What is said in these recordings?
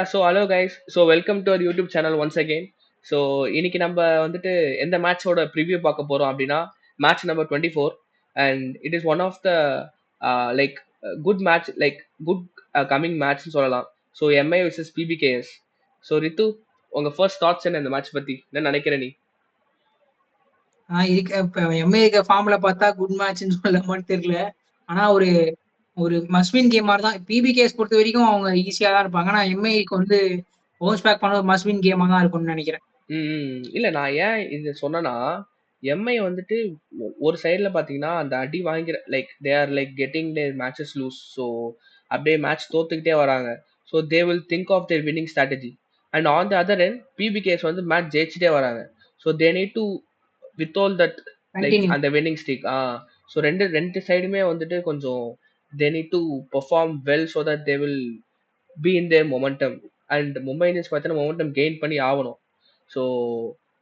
Hello guys. Welcome to our YouTube channel once again. So இன்னைக்கு நம்ம வந்துட்டு எந்த மேட்சோட ப்ரிவ்யூ பார்க்க போறோம் அப்படின்னா match number 24. And it is one of the like good match, like good coming மேட்ச்னு சொல்லலாம். So MI vs PBKS. So Rithu, உங்க ஃபர்ஸ்ட் தாட்ஸ் என்ன இந்த மேட்ச் பத்தி? என்ன நினைக்கிற நீ? இப்ப எம்ஏ இருக்க ஃபார்ம்ல பார்த்தா குட் மேட்ச்னு சொல்லமான்னு தெரியல. ஆனா ஒரு ஒரு மஸ்வின் கேம் மாதிரி தான். பிபிகேஎஸ் பொறுத்த வரைக்கும் அவங்க ஈஸியா தான் இருப்பாங்க. ஆனா எம்ஏக்கு வந்து பவுன்ஸ் பேக் பண்ண ஒரு மஸ்வின் கேமா தான் இருக்கும்னு நினைக்கிறேன். இல்ல, நான் ஏன் இது சொன்னேன்னா, எம்ஐ வந்துட்டு ஒரு சைடுல பாத்தீங்கன்னா அந்த அடி வாங்கிற like they are like getting their matches lose. So அப்படியே மேட்ச் தோத்துக்கிட்டே வராங்க. So they will think of their winning strategy. And on the other end PBKS வந்து மேட்ச் ஜெயிச்சுட்டே வராங்க. So they need to with all that like continue. அந்த winning streak. So ரெண்டு ரெண்டு சைடுமே வந்துட்டு கொஞ்சம் they need to perform well so that they will be in their momentum. And Mumbai Indians பார்த்தீங்கன்னா மொமெண்டம் கெயின் பண்ணி ஆகணும். ஸோ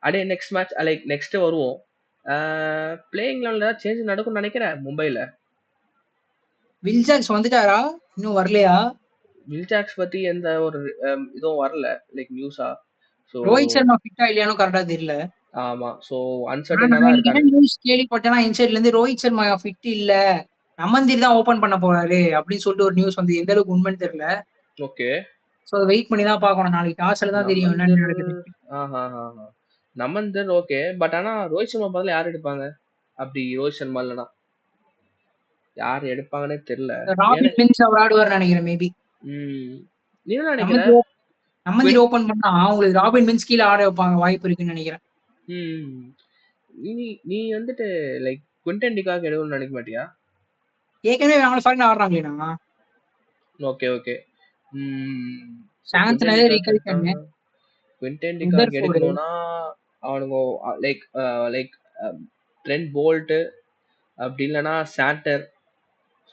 அப்படியே நெக்ஸ்ட் மேட்ச் லைக் நெக்ஸ்ட் வருவோம். பிளேயிங் லெவலில் ஏதாவது சேஞ்ச் நடக்கும்னு நினைக்கிறேன் மும்பையில். வில்ஜாக்ஸ் வந்துட்டாரா? இன்னும் வரலையா? வில்ஜாக்ஸ் பற்றி எந்த ஒரு இதுவும் வரல லைக் நியூஸா. ஸோ ரோஹித் சர்மா ஃபிட்டா இல்லையானு கரெக்டா தெரியல. ஆமாம். ஸோ ஆனா அன்சர்டனாக நான் தான் இன்னைக்கு என்ன இருக்காங்க. நியூஸ் கேள்விப்பட்டேன்னா இன்சைட்ல இருந்து ரோஹித் சர்மா ஃபிட் இல்ல, நமந்தீர் தான் ஓபன் பண்ண போறாரு அப்படின்னு சொல்லிட்டு ஒரு நியூஸ் வந்து எந்த அளவுக்கு உண்மைன்னு தெரியல. ஓகே. சோ வெயிட் பண்ணி தான் பார்க்கணும். நாளைக்கு டாஸ்ல தான் தெரியும் என்ன நமந்தர். நடக்குது. ஆஹா ஆஹா. நமந்தர் ஓகே. பட் ஆனால் ரோஹித் சர்மா பதில் யார் எடுப்பாங்க? அப்படி ரோஹித் சர்மா இல்லைனா யார் எடுப்பாங்கன்னே தெரியல. ஏன்னா ராபின் மின்ஸ் அவர் ஆடுவார் நினைக்கிறேன் மேபி. நீ என்ன நினைக்கிற? நமந்தீர் நமந்தீர் குவின் ஓபன் பண்ணா உங்களுக்கு ராபின் மின்ஸ் கீழ ஆட வைப்பாங்க வாய்ப்பு இருக்குன்னு நினைக்கிறேன். ம் நீ நீ வந்துட்டு லைக் குவிண்டன் டிகாக் எடுக்கணும்னு நினைக்க மாட்டியா? ஏற்கனவே அவங்க ஃபாரின் ஆடுறாங்களேண்ணா. Okay okay. So Quinton Santner, de Kock Rickelton, எடுத்தாங்க. Quinton de Kock Rutherford. எடுக்கணும்னா அவனுங்க லைக் லைக் ட்ரெண்ட் போல்ட்டு அப்படி இல்லைன்னா சாண்டர்.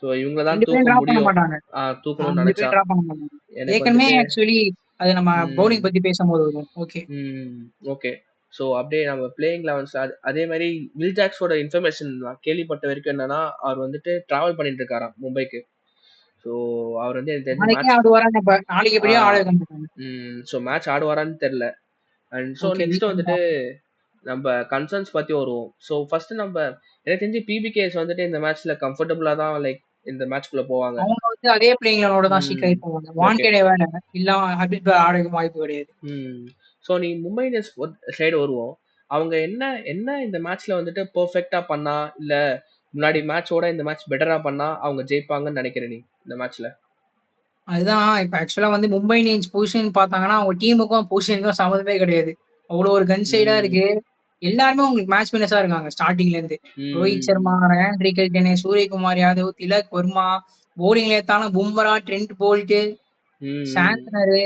ஸோ இவங்கள தான் 2 பேரும் தூக்க டிராப் பண்ண முடியும். மாட்டாங்க. தூக்கணும்னு 2 நினைச்சா. பேரும் டிராப் பண்ண மாட்டாங்க. எனக்கு ஏற்கனவே வந்துட்டு ஆக்சுவலி அது நம்ம ம் பவுலிங் பத்தி பேசும்போது வரும். ஓகே. ஓகே. ஸோ அப்படியே நம்ம பிளேயிங் லெவன்ஸ் அதே மாதிரி வில் ஜாக்ஸோட இன்ஃபர்மேஷன் நான் கேள்விப்பட்ட வரைக்கும் என்னன்னா, அவர் வந்துட்டு டிராவல் பண்ணிட்டு இருக்காராம் மும்பைக்கு. ஸோ அவர் வந்து எனக்கு தெரிஞ்சு நாளைக்கே மேட்ச் ஆடுவாரான்னு நாளைக்கு எப்படியும் ஆட வைக்க மாட்டாங்க. ஸோ மேட்ச் ஆடுவாரான்னு தெரியல. And so okay. Next weekend வந்துட்டு நம்ம கன்சர்ன்ஸ் பத்தி வருவோம். ஸோ ஃபர்ஸ்ட் நம்ம எனக்கு தெரிஞ்சு பிபிகேஸ் வந்துட்டு இந்த மேட்ச்ல கம்ஃபர்டபுளா தான் லைக் இந்த மேட்ச்குள்ள போவாங்க. அவங்க வந்து அதே பிளேயிங் லெவனோட தான் ம் சீக்கிரம் போவாங்க. ஓகே. வான்கேடே வேற. இல்ல ஹர்திக் ஆட வைக்க வாய்ப்பு கிடையாது. ஸோ நீ மும்பை இந்தியன்ஸ் சைடு வருவோம். அவங்க என்ன என்ன இந்த மேட்ச்ல வந்துட்டு பெர்ஃபெக்ட்டா பண்ணா, இல்ல முன்னாடி மேட்சோட இந்த மேட்ச் பெட்டரா பண்ணா அவங்க ஜெயிப்பாங்கன்னு நினைக்கிற நீ இந்த மேட்ச்ல? அதுதான் இப்ப ஆக்சுவலா வந்து மும்பை இந்தியன்ஸ் பொசிஷன் பார்த்தாங்கன்னா அவங்க டீமுக்கும் பொசிஷனுக்கும் சம்மந்தமே கிடையாது. அவ்வளோ ஒரு கன் சைடா ம். இருக்கு. எல்லாருமே உங்களுக்கு மேட்ச் வின்னர்ஸா இருக்காங்க ஸ்டார்டிங்ல இருந்து. ரோஹித் சர்மா, ம். ரயான் ரிக்கல்டன், சூரியகுமார் யாதவ், திலக் வர்மா, பவுலிங்ல ஏத்தாலும் பும்ரா, ட்ரெண்ட் போல்ட், ம். சாந்தனர்,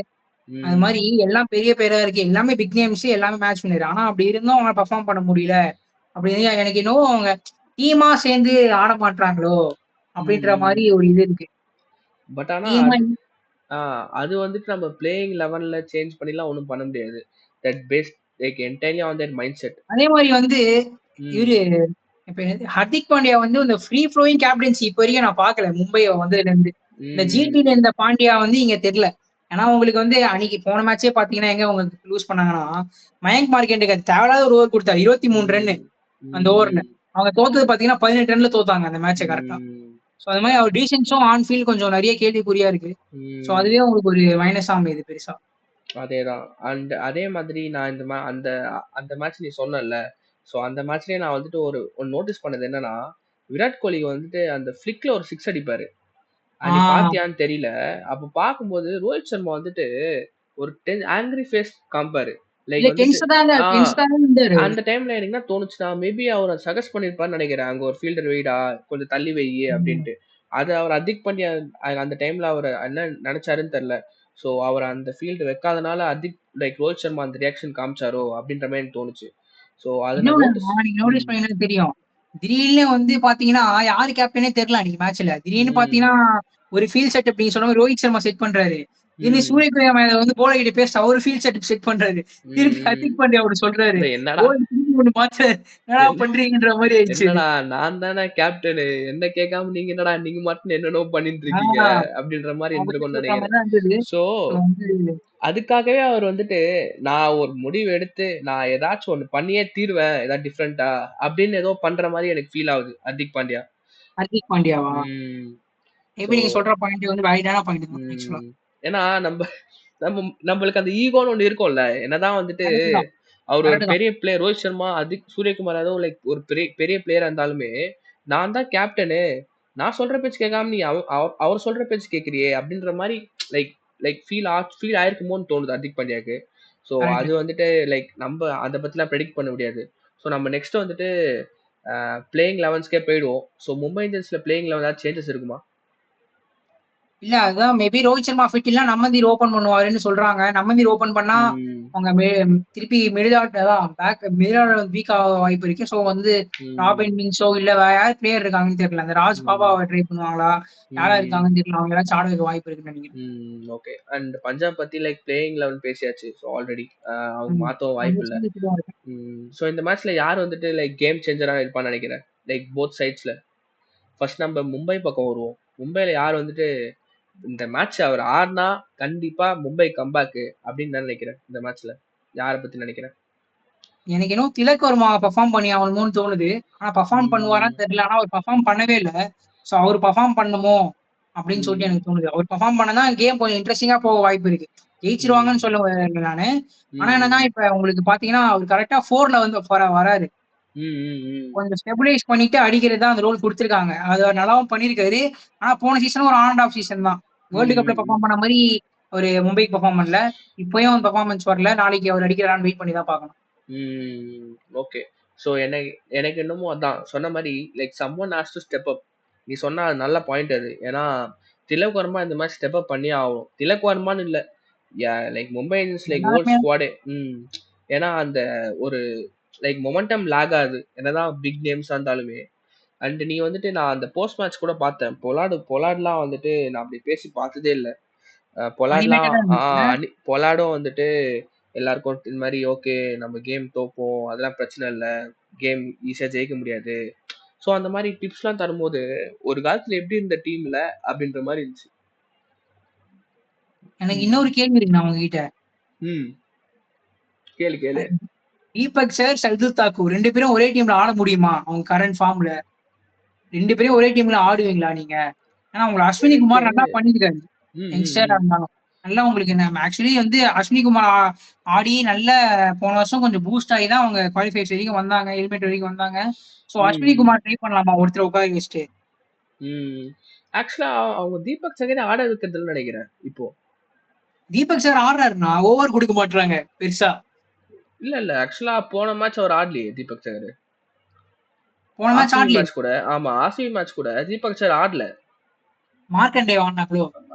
அது ம். மாதிரி எல்லாம் பெரிய பேரா இருக்கு. எல்லாமே பிக் நேம்ஸ், எல்லாமே மேட்ச் வின்னர். ஆனா அப்படி இருந்தும் அவங்க பெர்ஃபார்ம் பண்ண முடியல. அப்படின்னு எனக்கு என்னவோ அவங்க டீமா சேர்ந்து ஆட மாட்றாங்களோ அப்படின்ற மாதிரி ம். ஒரு இது இருக்கு. பட் ஆனா டீமா அது வந்துட்டு நம்ம பிளேயிங் 11ல சேஞ்ச் பண்ணிலாம் ஒண்ணும் பண்ண முடியாது. That based like entirely on that mindset. அதே மாதிரி வந்து இவரு ம். இப்ப என்னது ஹர்திக் பாண்டியா வந்து இந்த ஃப்ரீ ஃப்ளோயிங் கேப்டன்சி இப்ப வரைக்கும் நான் பார்க்கல மும்பை வந்ததுல இருந்து. இந்த ம். ஜிடில இந்த பாண்டியா வந்து இங்க தெரியல. ஏன்னா உங்களுக்கு வந்து அன்னைக்கு போன மேட்சே பாத்தீங்கன்னா எங்க உங்களுக்கு லூஸ் பண்ணாங்கன்னா மயங்க் மார்க்கெட்டுக்கு தேவையில்லாத ஒரு ஓவர் கொடுத்தாரு 23 ரன் ம். அந்த ஓவர்ல. ம். அவங்க தோத்தது பாத்தீங்கன்னா 18 ரன்ல தோத்தாங்க அந்த மேட்சை கரெக்டா. ம். சோ அது மாதிரி அவர் டீசன்ஸும் ஆன் ஃபீல்ட் கொஞ்சம் நிறைய கேள்விக்குறியா இருக்கு. சோ ம். அதுவே உங்களுக்கு ஒரு மைனஸா அமையுது பெருசா. அதேதான். அண்ட் அதே மாதிரி நான் இந்த அந்த அந்த மேட்ச் நீ சொன்னல்ல. ஸோ அந்த மேட்ச்லயே நான் வந்துட்டு ஒண்ணு நோட்டீஸ் பண்ணது என்னன்னா, விராட் கோலி வந்துட்டு அந்த ஃபிளிக்ல ஒரு 6 அடிப்பாரு. அது நீ ஆஹ் பார்த்தியான்னு தெரியல. அப்ப பார்க்கும்போது ரோஹித் சர்மா வந்துட்டு ஒரு ஆங்ரி ஃபேஸ் காமிப்பாரு. லைக் இல்ல வந்துட்டு ஆ டென்ஸ் தான் இருந்தாரு அவரு. அந்த டைம்ல எனக்கு என்ன தோணுச்சுன்னா, மேபி அவர சஜெஸ்ட் பண்ணியிருப்பாருன்னு நெனைக்கிறேன். "அங்க ஒரு ஃபீல்டர் வைடா, கொஞ்சம் தள்ளி வையி" ம். அப்படின்ட்டு. அது அவர் ஹர்திக் பாண்டியா அந்த டைம்ல அவரு என்ன நெனச்சாருன்னு தெரியல. ஸோ அவர அந்த ஃபீல்டு வைக்காதனால ஹர்திக் லைக் ரோஹித் சர்மா அந்த ரியாக்ஷன் காமிச்சாரோ அப்படின்ற மாரி எனக்கு தோணுச்சு. ஸோ அத நான் இன்னொன்னு நோட்டீஸ். நீங்க நோட்டீஸ் ம். பண்ணீங்கன்னா தெரியும். திடீர்னு வந்து பாத்தீங்கன்னா, யாரு கேப்டனே தெரியல அன்னைக்கு மேட்ச்ல. திடீர்னு ம். பாத்தீங்கன்னா, ஒரு ஃபீல்ட் செட்டப் நீங்க சொன்ன மாரி ரோஹித் சர்மா செட் பண்றாரு. திடீர்னு ம். சூரியகுமார் யாதவ் வந்து போலர் கிட்ட பேச அவரு ஃபீல்ட் செட்டப் செட் பண்றாரு. ம். திருப்பி ம். ஹர்திக் பாண்டியா அவரு சொல்றாரு. இல்ல என்னடா? ஒண்ணு மாத்த என்னடா என்ன பண்றீங்கன்ற மாரி ஆயிடுச்சு இது. என்னடா நான் தானே கேப்டனு. என்ன கேட்காம நீங்க என்னடா நீங்க மட்டும் என்னென்னவோ பண்ணிட்டு ஆ இருக்கீங்க அப்படின்ற மாரி அப்படி இருந்திருக்கும்னு சொல்ற மாரி நெனைக்கிறேன். தான் இருந்தது. ஸோ ஸோ வந்து அதுக்காகவே அவர் வந்துட்டு, நான் ஒரு முடிவு எடுத்து, நான் ஏதாச்சும் ஒண்ணு பண்ணியே தீருவேன். ஏதாவது டிஃபரெண்ட்டா அப்படின்னு ஏதோ பண்ற மாரி எனக்கு ஃபீல் ஆகுது. ஹர்திக் பாண்டியா. ஹர்திக் பாண்டியாவா? ம். ஸோ மேபி நீங்க சொல்ற பாயிண்ட் வந்து வேலிடான பாயிண்ட் தான் ஆக்சுவலா. ம். ஏன்னா நம்ம நம்மளுக்கு அந்த ஈகோன்னு ஒண்ணு இருக்கும்ல. என்னதான் வந்துட்டு கரெக்ட் தான். அவர் ஒரு கரெக்ட் தான். பெரிய பிளேயர் ரோஹித் சர்மா, சூரியகுமார் யாதவ் லைக் ஒரு பெரிய பெரிய பிளேயரா இருந்தாலுமே, நான் தான் கேப்டனு. நான் சொல்ற பேச்சு கேட்காம நீ அவர் சொல்ற பேச்சு கேட்கிறியே! அப்படின்ற மாரி லைக் லைக் ஃபீல் ஆயிருக்குமோன்னு தோணுது ஹர்திக் பாண்டியாக்கு. ஸோ அது கரெக்ட். வந்துட்டு லைக் அத பத்திலாம் பிரெடிக்ட் பண்ண முடியாது. ஸோ நம்ம நெக்ஸ்ட் வந்துட்டு பிளேயிங் 11ஸ்க்கே போயிடுவோம். ஸோ மும்பை இந்தியன்ஸ்ல பிளேயிங் 11 ஏதாவது சேஞ்சஸ் இருக்குமா? இல்ல அதுதான் மேபி ரோஹித் சர்மா ஃபிட் இல்ல நம்மந்தீர் ஓப்பன் பண்ணுவாருன்னு சொல்றாங்க. நம்மந்தீர் ஓப்பன் பண்ணா ம். அவங்க திருப்பி மிடில் அதான் மிடில் ஆர்டர் வீக் ஆக வாய்ப்பு இருக்கு. ஸோ வந்து ம். ராபின் மின்ஸோ இல்ல வேற யார் பிளேயர் இருக்காங்கன்னு தெரியல. அந்த ராஜ் ம். பாபாவ ட்ரை பண்ணுவாங்களா? யாரா ம். இருக்காங்கன்னு தெரியல. அவங்க ஏதாச்சும் ஆட வைக்க வாய்ப்பு இருக்குன்னு நினைக்கிறேன். ஓகே. அண்ட் பஞ்சாப் பத்தி லைக் பிளேயிங் 11 பேசியாச்சு. ஸோ ஆல்ரெடி அவங்க ம். மாத்தவும் அந்த வாய்ப்பில்ல. சேஞ்சஸ் தான் இருக்கு. ஸோ இந்த மேட்ச்ல யார் வந்துட்டு லைக் கேம் சேஞ்சரா இருப்பான்னு நினைக்கிறேன்? Like both சைட்ஸ்ல. ஃபர்ஸ்ட் நம்ம மும்பை பக்கம் வருவோம். மும்பைல யார் வந்துட்டு இந்த மேட்ச் அவர் ஆடுனா கண்டிப்பா மும்பை கம்பேக் அப்படின்னு நான் நினைக்கிறேன். இந்த மேட்ச்ல யார பத்தி நினைக்கிறேன்? எனக்கு இன்னும் திலக் வர்மா பெர்ஃபார்ம் பண்ணி ஆகணுமோன்னு தோணுது. ஆனா பெர்ஃபார்ம் ம். பண்ணுவாரான்னு தெரியல. ஆனா அவர் பெர்ஃபார்ம் பண்ணவே இல்ல. ஸோ அவர் பெர்ஃபார்ம் பண்ணணுமோ அப்படின்னு சொல்லிட்டு ம். எனக்கு தோணுது. அவர் பெர்ஃபார்ம் பண்ணா தான் கேம் கொஞ்சம் இன்ட்ரஸ்டிங்கா போக வாய்ப்பு இருக்கு. ஜெயிச்சுருவாங்கன்னு ம். சொல்ல வரல நானு. ஆனா என்னன்னா, ம். இப்ப உங்களுக்கு பார்த்தீங்கன்னா, அவர் கரெக்ட்டா 4ல வந்து வராரு. ம். ம். ம். கொஞ்சம் ஸ்டெபிலைஸ் பண்ணிட்டு அடிக்கிறது தான் அந்த ரோல் குடுத்துருக்காங்க. அது அவர் நல்லாவும் பண்ணியிருக்காரு. ஆனா போன சீசனும் ஒரு ஆன் அண்ட் ஆஃப் சீசன் தான். வேர்ல்டு கப்ல ம். ம். பெர்ஃபார்ம் பண்ண மாரி அவரு மும்பைக்கு பெர்ஃபார்ம் பண்ணல. இப்பயும் பெர்ஃபார்மன்ஸ் வரல. நாளைக்கு அவர் அடிக்கிறாரான்னு வெயிட் பண்ணி தான் பார்க்கணும். ம். ஓகே. ஸோ எனக்கு எனக்கு என்னமோ அதான் சொன்ன மாரி like someone has to step up. நீ சொன்ன அது நல்ல பாயிண்ட் அது. ஏன்னா, திலக் வர்மா இந்த மாரி ஸ்டெப் அப் பண்ணியே ஆகணும். திலக் வர்மான்னு இல்ல. Like Mumbai Indians like whole எல்லாருமே ஸ்குவாடே. ஏன்னா அந்த ஒரு லைக் மொமெண்டம் லேக் ஆகுது. என்னதான் பிக் நேம்ஸா இருந்தாலுமே. அண்ட் நீ வந்துட்டு நான் அந்த போஸ்ட் மேட்ச் கூட பார்த்தேன். பொலார்ட்லாம் வந்துட்டு நான் அப்படி பேசி பார்த்ததே இல்ல. பொலார்ட்லாம் அனிமேட்டடா இருந்துச்சுல்ல. பொலார்டும் வந்துட்டு எல்லாருக்கும் இந்த மாரி ஓகே நம்ம கேம் தோப்போம். அதெல்லாம் பிரச்சனை இல்ல. கேம் ஈஸியா ஜெயிக்க முடியாது. ஸோ அந்த மாரி டிப்ஸ்லாம் தரும்போது, ஒரு காலத்துல எப்படி இருந்த டீம்ல அப்படின்ற மாரி இருந்துச்சு. எனக்கு இன்னொரு ம். கேள்வி இருக்கு நான் உங்ககிட்ட. ம். கேளு, கேளு. தீபக் சார், ஷர்துல் தாக்கூர் 2 பேரும் ஒரே டீம்ல ஆட முடியுமா? அவங்க கரண்ட் ஃபார்ம்ல. 2 பேரும் ஒரே டீம்ல ஆடுவீங்களா நீங்க? ஏன்னா உங்கள அஸ்வினி எனக்கு குமார் நல்லா பண்ணியிருக்காரு. ம், ம், யங்ஸ்டரா ம். இருந்தாலும். நல்லா உங்களுக்கு ஆக்சுவலி வந்து அஸ்வினி குமார் ஆடி நல்ல போன வருஷம் கொஞ்சம் பூஸ்ட் ஆகி தான் அவங்க குவாலிஃபைர்ஸ் வரைக்கும் வந்தாங்க. எலிமினேட்டர் வரைக்கும் வந்தாங்க. ஸோ அஸ்வினி ம், ம். குமார் ட்ரை பண்ணலாமா ஒருத்தர உட்கார வச்சுட்டு? ம். ஆக்சுவலா அவங்க தீபக் சகரே ஆட வைக்கிறதில்லன்னு நெனைக்கிறேன், இப்போ. தீபக் சார் ஆடுறாருன்னா, ஓவர் குடுக்க மாட்றாங்க பெருசா. இல்ல. ஆக்சுவலா போன மேட்ச் அவர் ஆடலையே தீபக் சகர். போன மேட்ச் ஆர்சிபி ஆடலையே. மேட்ச் கூட ஆமா. ஆர்சிபி மேட்ச் கூட தீபக் சகர் ஆடல. மார்க்கண்டே ஆடுனாங்களோ?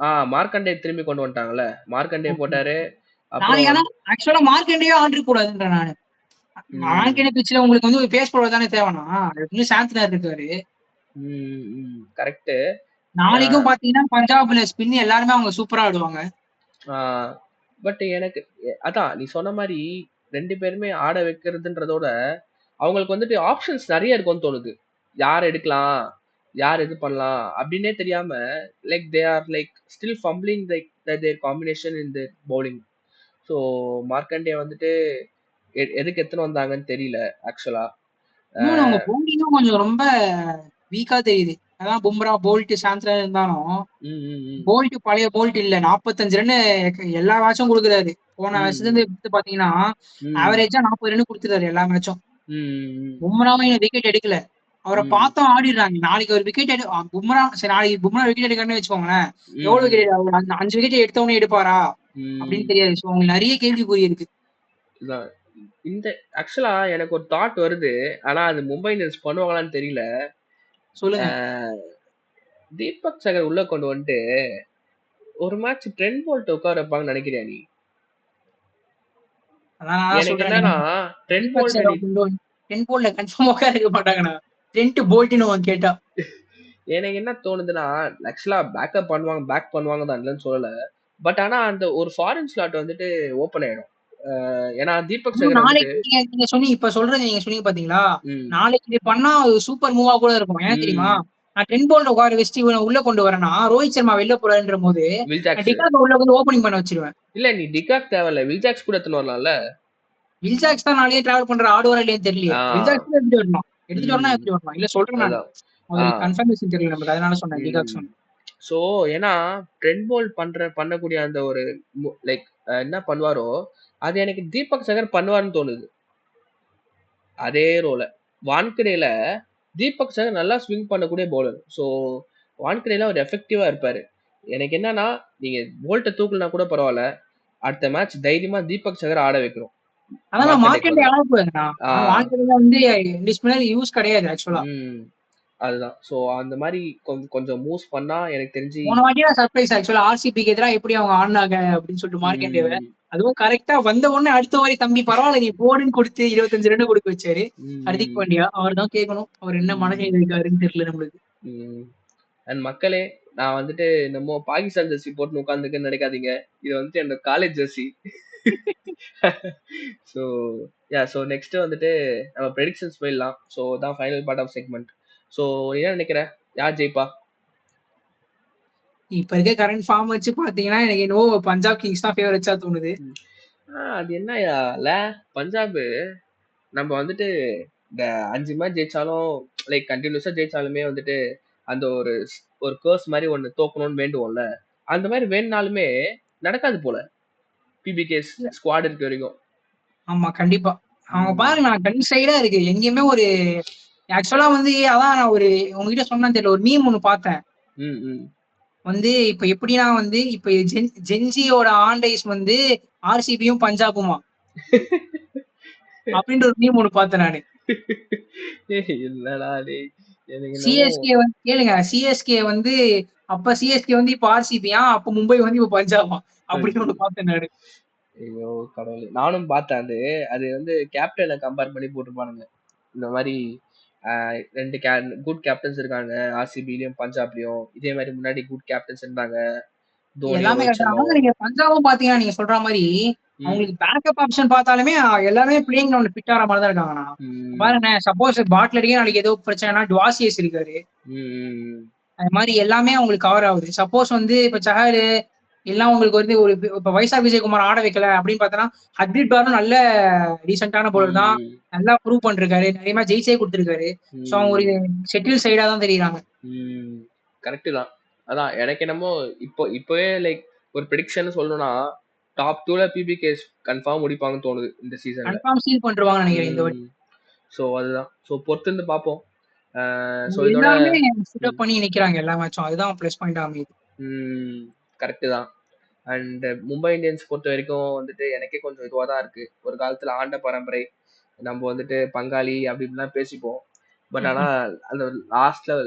மார்க்கண்டே திரும்பி கொண்டு வந்துட்டாங்கல்ல. மார்க்கண்டே ஓகே. போட்டாரு. அப்புறம் நாளைக்கு ஆனா வந்து ஆக்சுவலா மார்க்கண்டேயே ஆடிருக்க கூடாதுன்றேன் நானு. ம். மார்க்கண்டே பிட்ச்ல உங்களுக்கு வந்து ஒரு பேஸ் பவுலர் தானே தேவைன்னா, எப்படியும் சாந்த்னர் இருக்காரு. கரெக்ட்டு. ஆ நாளைக்கும் பார்த்தீங்கன்னா, பஞ்சாப்ல ஸ்பின் எல்லாருமே அவங்க சூப்பரா ஆடுவாங்க. ஆ பட் எனக்கு அதான் நீ சொன்ன மாரி 2 பேருமே ஆட வைக்கிறதுன்றதோட, அவங்களுக்கு வந்துட்டு ஆப்ஷன்ஸ் நெறைய இருக்கும்னு தோணுது. யார் எடுக்கலாம்? யார் இது பண்ணலாம்? அப்டின்னே தெரியாம like they are like still fumbling like their combination in their bowling. So Markande வந்துட்டு எதுக்கு எடுத்துன்னு வந்தாங்கன்னு தெரியல ஆக்சுவலா. ஆ இன்னொன்னு அவங்க பவுலிங்கும் கொஞ்சம் ரொம்ப வீக்கா தெரியுது. அதான் பும்ரா, போல்ட், சாந்த்னர் இருந்தாலும், ம், ம், ம். போல்ட் பழைய போல்ட் இல்ல. 45 ரன்னு எல்லா மேட்சும் குடுக்குறாரு. போன ம், வருஷத்துலருந்து எடுத்து பார்த்தீங்கன்னா, ம். ஆவரேஜா 40 ரன் குடுத்துட்டாரு எல்லா மேட்சும். ம், ம், பும்ராவும் இன்னும் விக்கெட் எடுக்கல. அவர ம். பார்த்தோம் ஆடிடுறாங்க. நாளைக்கு ஒரு விக்கெட் பும்ரா சரி நாளைக்கு பும்ரா விக்கெட் எடுக்கறான்னு வச்சுக்கோங்களேன். ம், எவ்வளவு ம். விக்கெட் அந்த 5 விக்கெட் எடுத்தவொன்னே எடுப்பாரா? அப்படின்னு ம். தெரியாது. ஸோ உங்களுக்கு நெறைய கேள்விக்குறி இருக்கு. இதான். இந்த ஆக்சுவலா எனக்கு ஒரு தாட் வருது. ஆனா அது மும்பை இந்தியன்ஸ் பண்ணுவாங்களான்னு தெரியல. சொல்லுங்க. ஆ தீபக் சகர் உள்ள கொண்டு வந்துட்டு, ஒரு மேட்ச் ட்ரெண்ட் போல்ட் உட்கார வைப்பாங்கன்னு நினைக்கிறியா நீ? அதான் நான் தான் எனக்கு சொல்றேனே. என்னன்னா, ட்ரெண்ட் தீபக் போல்ட்ட சார் நீ கொண்டு வந்து 10 போல்ட்ல கன்ஃபார்மா உட்கார வைக்க மாட்டாங்கண்ணா. ட்ரென்ட் போல்ட்ன்னு கேட்டா. எனக்கு என்ன தோணுதுன்னா, ஆக்சுவலா பேக் பண்ணுவாங்க தான் இல்லன்னு சொல்லல. பட் ஆனா அந்த ஒரு ஃபாரின் ஸ்லாட் வந்துட்டு ஓப்பன் ஆயிடும். ஏன்னா தீபக் அதுவும் சகர் வந்துட்டு நாளைக்கு நீங்க நீங்க சொன்னீங்க இப்ப சொல்றது நீங்க சொன்னீங்க பாத்தீங்களா? ம், நாளைக்கு இது பண்ணா அது சூப்பர் மூவா கூட இருக்கும். ஏன் தெரியுமா? ம். நான் ட்ரெண்ட் போல்ட உட்கார வச்சுட்டு இவன உள்ள கொண்டு வரேன்னா, ரோஹித் சர்மா வெளில போறாருன்றபோது, நான் வில்ஜாக்ஸ். டிகாக்க உள்ள வந்து ஓப்பனிங் பண்ண வச்சுருவேன். இல்ல நீ டிகாக் தேவையில்ல. வில்ஜாக்ஸ் கூட எடுத்துன்னு வரலாம்ல. வில்ஜாக்ஸ் தான் நாளைக்கே டிராவல் பண்ற ஆடுவாரா இல்லையான்னு தெரியலையே. ஆ. வில்ஜாக்ஸ் கூட எடுத்துட்டு வரணும். எடுத்துட்டு வரணும்னா ம். எடுத்துட்டு வரணும். இல்ல சொல்றேன் நானு. அதுதான். ஆ. அவருக்கு கன்ஃபர்மேஷன் தெரியல நமக்கு. அதனால சொன்னேன் டிகாக் ம். சொன்னேன். ஸோ ஏன்னா ட்ரெண்ட் போல்ட் பண்ணக்கூடிய அந்த ஒரு லைக் என்ன பண்ணுவாரோ, அது எனக்கு தீபக் சகர் பண்ணுவாருன்னு தோணுது. அதே ரோல. வான்கடேல தீபக் சகர் நல்லா ஸ்விங் பண்ணக்கூடிய பவுலர். ஸோ வான்கடேல அவர் எஃபெக்டிவா இருப்பாரு. எனக்கு என்னன்னா, நீங்க போல்ட்ட தூக்கலனா கூட பரவால்ல. அடுத்த மேட்ச் தைரியமா தீபக் சகர் ஆட வைக்கணும். அதான் நான் மார்க்கண்டேக்கு மார்க்கெண்டே பதிலா. அழகா ஆ. வான்கடேல வந்து டிஸ்பிளினரி யூஸ் கிடையாது ஆக்சுவலா. ம். அதுதான். ஸோ அந்த மாரி கொஞ்சம் மூவ்ஸ் பண்ணா எனக்கு தெரிஞ்சு போன வாட்டி நான் சர்ப்ரைஸ் ஆக்சுவலா ஆர்சிபிக்கு எதிரா எப்படி அவங்க ஆடுனாங்க அப்படின்னு சொல்லிட்டு மார்க்கெண்டேவ. ம். அதுவும் கரெக்ட்டா வந்த உடனே அடுத்த ஓவரே தம்பி பரவால்ல நீ போடுன்னு குடுத்து 25 ரன் குடுக்க வச்சாரு. ஹர்திக் ம். பாண்டியா. அவர் தான் கேட்கணும். அவர் என்ன ம். மனநிலையில இருக்காருன்னு தெரியல நம்மளுக்கு. ம். அண்ட் மக்களே, நான் வந்துட்டு என்னமோ பாகிஸ்தான் ஜெர்சி போட்டுன்னு உட்கார்ந்துருக்கேன்னு நெனைக்காதீங்க. இது வந்துட்டு என்னோட college jersey. So so next வந்துட்டு நம்ம பிரெடிக்ஷன்ஸ் போயிடலாம். ஸோ தான் final part of segment. So நீ என்ன நெனைக்கிற? யார் ஜெயிப்பா? இப்ப இருக்க கரண்ட் ஃபார்ம் வச்சு பாத்தீங்கன்னா, எனக்கு என்னவோ பஞ்சாப் கிங்ஸ் தான் ஃபேவரட்ஸா தோணுது. ம். அது என்னய்யா பஞ்சாபு நம்ம வந்துட்டு இந்த 5 மேட்ச் ஜெயிச்சாலும் லைக் கன்டினியூஸா ஜெயிச்சாலுமே வந்துட்டு அந்த ஒரு கர்ஸ் மாரி ஒண்ணு தோக்கணும்னு வேண்டுவோம்ல. அந்த மாரி வேண்டுனாலுமே நடக்காது போல. பிபிகே ஸ்குவாட் இருக்க வரைக்கும். ஆமா, கண்டிப்பா. அவங்க ம். பாருங்க நான் கன் சைடா இருக்கு. எங்கேயுமே ஒரு ஆக்சுவலா வந்து அதான் நான் ஒரு உங்ககிட்ட சொன்னேன்னு தெரியல. ஒரு மீம் ஒண்ணு பார்த்தேன். ம், ம். வந்து இப்ப எப்படின்னா வந்து இப்ப ஜென்சியோட ஆன் டேஸ் வந்து ஆர்சிபியும் பஞ்சாபுமா அப்படின்ற ஒரு மீம் ஒண்ணு பார்த்தேன் நானு. என்னடா டேய்! எனக்கு என்னமோ சிஎஸ்கே வந்து கேளுங்க. சிஎஸ்கே வந்து அப்ப சிஎஸ்கே வந்து இப்ப ஆர்சிபியா, அப்ப மும்பை வந்து இப்ப பஞ்சாபா அப்படின்னு ஐயோ! ஒண்ணு பார்த்தேன் நானு. ஐயோ கடவுளே! நானும் பார்த்தேன் அது. அது வந்து கேப்டன கம்பேர் பண்ணி போட்டிருப்பானுங்க. இந்த மாரி அ 2 குட் கேப்டன்ஸ் இருக்காங்க. ஆர்சிபிலயும், பஞ்சாப்லயும். இதே மாரி முன்னாடி குட் கேப்டன்ஸ் இருந்தாங்க. தோனி, எல்லாமே ரோஹித் கரெக்ட் தான். சர்மா. ஆனா நீங்க பஞ்சாபும் பாத்தீங்கன்னா நீங்க சொல்ற மாரி ம். அவங்களுக்கு பேக்கப் ஆப்ஷன் பார்த்தாலுமே எல்லாமே பிளேயிங் கிரவுண்ட்ல ஃபிட் ஆற மாரி தான் இருக்காங்கண்ணா. ம். பாருங்களேன் சப்போஸ் பாட்லருக்கே நாளைக்கு ஏதோ பிரச்சனைனா டுவாசியஸ் இருக்காரு. ம். அது மாரி எல்லாமே அவங்களுக்கு கவர் ஆகுது. சப்போஸ் வந்து இப்ப சஹர் எல்லாம் உங்களுக்கு வந்து ஒரு இப்ப வைசாக் விஜயகுமார் ஆட வைக்கல அப்படின்னு பார்த்தோன்னா, ஹர்தீப் பாரும் நல்ல டீசென்ட்டான பவுலர் தான். ம். நல்லா ப்ரூவ் பண்ணிருக்காரு. நெறைய மேட்ச் ஜெயிச்சே குடுத்துருக்காரு. ஸோ அவங்க ஒரு ம். செட்டில் சைடா தான் தெரியுறாங்க. ம். கரெக்ட்டு தான். அதான் எனக்கு என்னமோ இப்பவே லைக் ஒரு பிரெடிக்ஷன் சொல்லணும்னா, டாப் 2ல பிபிகேஸ் கன்ஃபார்ம் முடிப்பாங்கன்னு தோணுது இந்த சீசன்ல. கன்ஃபார்ம் சீல் பண்ருவாங்கன்னு நெனைக்கிறேன் இந்த வாட்டி. ம். ஸோ அதுதான். ஸோ பொறுத்திருந்து பார்ப்போம். ஸோ அவங்க இதோட எல்லாருமே ஃபிட் ம். அப் பண்ணி நிக்கிறாங்க எல்லா மேட்சும். அதுதான் பிளஸ் பாயிண்ட்டா அமையுது. ம். கரெக்ட்டு தான். அண்ட் மும்பை இந்தியன்ஸ் பொறுத்தவரைக்கும் வந்துட்டு எனக்கே கொஞ்சம் இதுவா தான் இருக்கு. ஒரு காலத்துல ஆண்ட பரம்பரை. நம்ம வந்துட்டு பங்காளி அப்படி இப்படிலாம் பேசிப்போம். பட் ஆனா ம்ஹ்ம். அந்த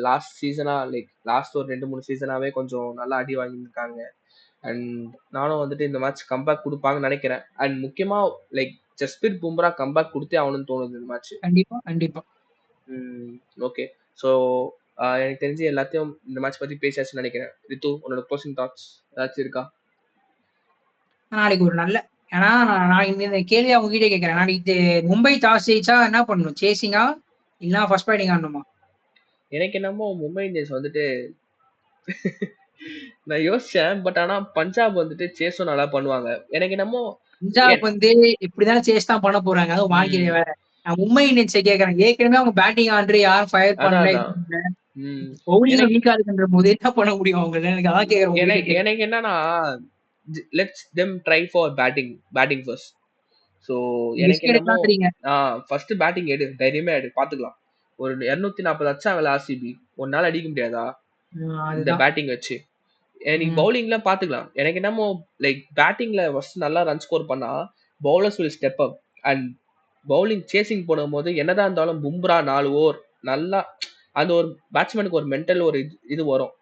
லாஸ்ட் சீசனா லைக் லாஸ்ட் ஒரு 2, 3 சீசனாவே கொஞ்சம் நல்லா அடி வாங்கியிருக்காங்க. அண்ட் நானும் வந்துட்டு இந்த மேட்ச் கம்பேக் குடுப்பாங்கன்னு நெனைக்கிறேன். அண்ட் முக்கியமா லைக் ஜஸ்பிரித் பும்ரா கம்பேக் குடுத்தே ஆகணும்னு தோணுது இந்த மேட்ச். கண்டிப்பா, கண்டிப்பா. ம். ஓகே. ஸோ எனக்கு தெரிஞ்சு எல்லாத்தையும் இந்த மேட்ச் பத்தி பேசியாச்சுன்னு நெனைக்கிறேன். ரித்து உன்னோட குளோசிங் தாட்ஸ் ஏதாச்சும் இருக்கா? நாளைக்கு ஒரு நல்ல ஏன்னா நான் இந்த கேள்விய உங்ககிட்ட கேட்கிறேன். நாளைக்கு மும்பை டாஸ் ஜெயிச்சா என்ன பண்ணணும்? சேசிங்கா? இல்லன்னா ஃபர்ஸ்ட் பேட்டிங் ஆடணுமா? எனக்கு என்னமோ மும்பை இந்தியன்ஸ் வந்துட்டு நான் யோசிச்சேன். பட் ஆனா பஞ்சாப் வந்துட்டு சேஸும் நல்லா பண்ணுவாங்க. எனக்கு என்னமோ பஞ்சாப் என் வந்து எப்படினாலும் சேஸ் தான் பண்ண போறாங்க. அதுவும் வான்கடே ம். வேற. நான் மும்பை இந்தியன்ஸ கேட்கிறேன். ஏற்கனவே அவங்க பேட்டிங் ஆர்டர் யாரும் ஃபயர் அதான், பண்ணல. அதான். ம். பவுலிங்ல எனக்கு வீக்கா இருக்குன்றபோது என்ன பண்ண முடியும் அவங்களால? எனக்கு அதான் கேட்கிறேன் உங்ககிட்ட எனக்கு கேட்கிறேன். எனக்கு என்னன்னா, let's them try for batting first. So எனக்கு ரிஸ்க் என்னமோ எடுக்கலான்றீங்க. ஃபர்ஸ்ட் பேட்டிங் எடு. தைரியமா எடு. பார்த்துக்கலாம். ஒரு 240 அடிச்சாங்கல்ல ஆர்சிபி. உன்னால அடிக்க முடியாதா? இந்த அதுதான். பேட்டிங் வச்சு. நீ ம். பவுலிங்லாம் பார்த்துக்கலாம். எனக்கு என்னமோ லைக் பேட்டிங்ல ஃபர்ஸ்ட் நல்லா ரன் ஸ்கோர் பண்ணா, bowlers will step up. And bowling chasing போடும்போது என்னதான் இருந்தாலும் பும்ரா 4 ஓவர் நல்லா அந்த ஒரு பேட்ஸ்மேனுக்கு ஒரு மென்டல் ஒரு இது வரும்.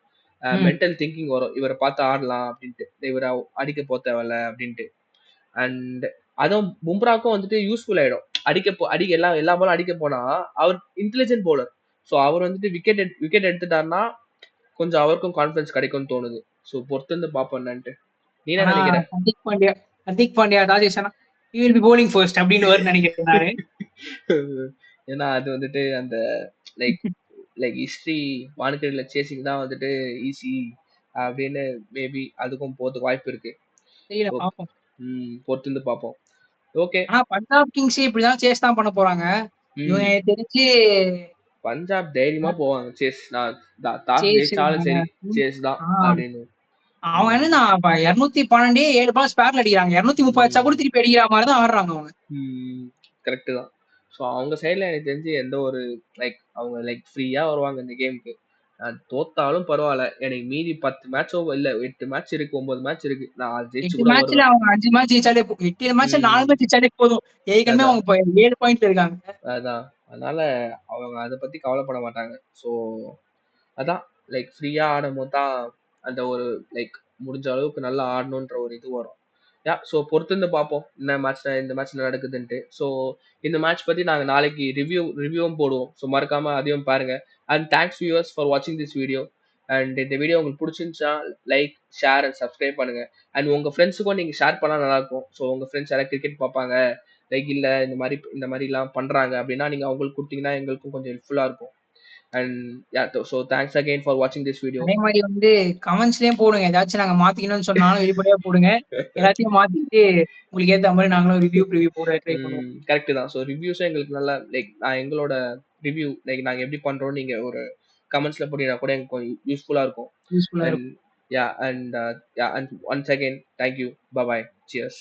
ம். மென்டல் திங்கிங் வரும். இவர பார்த்து ஆடலாம் அப்படின்ட்டு. இவர அடிக்க தேவையில்ல அப்படின்ட்டு. அண்ட் அதுவும் பும்ராக்கும் வந்துட்டு யூஸ்ஃபுல் ஆயிடும். அடிக்க எல்லா பாலும் அடிக்க போனா, அவர் இன்டெலிஜென்ட் பவுலர். ஸோ அவர் வந்துட்டு விக்கெட் எடுத்துட்டாருன்னா, கொஞ்சம் அவருக்கும் கான்ஃபிடன்ஸ் கிடைக்கும்னு தோணுது. ஸோ பொறுத்திருந்து பார்ப்போம் என்னன்ட்டு. நீ என்ன ஆனா நினைக்கிற? ஹர்திக் பாண்டியா ஹர்திக் பாண்டியா ராஜேஷ் அண்ணா he will be bowling first அப்படின்னு வரும்னு நினைக்கிறேன் நானு. ஏன்னா அது வந்துட்டு அந்த லைக் லைக் ஹிஸ்ட்ரி வான்கேட்ல சேசிங் தான் வந்துட்டு ஈஸி அப்படின்னு மேபி அதுக்கும் போறதுக்கு வாய்ப்பு இருக்கு. தெரியல ஓகே. பார்ப்போம். பொறுத்திருந்து பார்ப்போம். ஓகே. ஆனா பஞ்சாப் கிங்ஸே இப்படிதான் சேஸ் தான் பண்ண போறாங்க. இவங்க ம். எனக்கு தெரிஞ்சு பஞ்சாப் தைரியமா போவாங்க. சேஸ் நான் டாஸ் சேஸ் ஜெயிச்சாலும் சரி, சேஸ் தான் ஆ அப்படின்னு. அவங்க ம். என்னன்னா 212 7 பால் ஸ்பேர்ல அடிக்கிறாங்க. 230 அடிச்சா கூட ம். திருப்பி அடிக்கிற மாரி தான் ஆடுறாங்க அவங்க. ம். கரெக்ட்டு தான். ஸோ அவங்க சைடுல எனக்கு தெரிஞ்சு எந்த ஒரு லைக் அவங்க லைக் ஃப்ரீயா வருவாங்க இந்த கேம்க்கு. தோத்தாலும் பரவால்ல. எனக்கு மீதி 10 மேட்சோ இல்ல 8 மேட்ச் இருக்கு, 9 மேட்ச் இருக்கு. நான் அத ஜெயிச்சு 8 கூட மேட்ச்ல வருவேன். அவங்க 5 மேட்ச் ஜெயிச்சாலே 8 மேட்ச்ல 4 ம். மேட்ச் ஜெயிச்சாலே போதும். ஏற்கனவே அவங்க அதான், இப்ப 7 பாயிண்ட்ல இருக்காங்க. அதான். அதனால அவங்க அத பத்தி கவலைப்பட மாட்டாங்க. ஸோ அதான் லைக் ஃப்ரீயா ஆடும்போது தான் அந்த ஒரு லைக் முடிஞ்ச அளவுக்கு நல்லா ஆடணுன்ற ஒரு இது வரும். ஸோ பொறுத்திருந்து பார்ப்போம். என்ன மேட்ச்ல இந்த மேட்ச் நடக்குதுன்ட்டு. ஸோ இந்த மேட்ச் பத்தி நாங்க நாளைக்கு ரிவ்யூவும் போடுவோம். ஸோ மறக்காம அதையும் பாருங்க. அண்ட் தேங்க்ஸ் வியூவர்ஸ் ஃபார் வாட்சிங் திஸ் வீடியோ. அண்ட் இந்த வீடியோ உங்களுக்கு பிடிச்சிருந்துச்சுன்னா லைக், ஷேர் அண்ட் சப்ஸ்கிரைப் பண்ணுங்க. அண்ட் உங்க ஃப்ரெண்ட்ஸுக்கும் நீங்க ஷேர் பண்ணா நல்லா இருக்கும். ஸோ உங்க ஃப்ரெண்ட்ஸ் யாராவது கிரிக்கெட் பார்ப்பாங்க, லைக் இல்ல இந்த மாதிரிலாம் பண்றாங்க அப்படின்னா நீங்க அவங்களுக்கு கொடுத்தீங்கன்னா எங்களுக்கும் கொஞ்சம் ஹெல்ப்ஃபுல்லா இருக்கும். And so thanks again for வாட்சிங் திஸ் வீடியோ. அதே மாரி கமெண்ட்ஸ்லயும் போடுங்க. ஏதாச்சும் நாங்க மாத்திக்கணும்னு சொன்னாலும் வெளிப்படையா போடுங்க. எல்லாத்தையும் மாத்திட்டு உங்களுக்கு ஏத்த மாரி நாங்களும் ப்ரிவ்யூ போட ட்ரை பண்ணுவோம். கரெக்ட் தான். ஸோ ரிவ்யூஸும் எங்களுக்கு நல்லா லைக் நான் எங்களோட ரிவ்யூ லைக் நாங்க எப்படி பண்றோம்னு நீங்க ஒரு கமெண்ட்ஸ்ல போட்டீங்கன்னா கூட எனக்கு கொஞ்சம் யூஸ்ஃபுல்லா இருக்கும். யூஸ்ஃபுல்லா அண்ட் இருக்கும். And once again thank you. Bye bye. Cheers.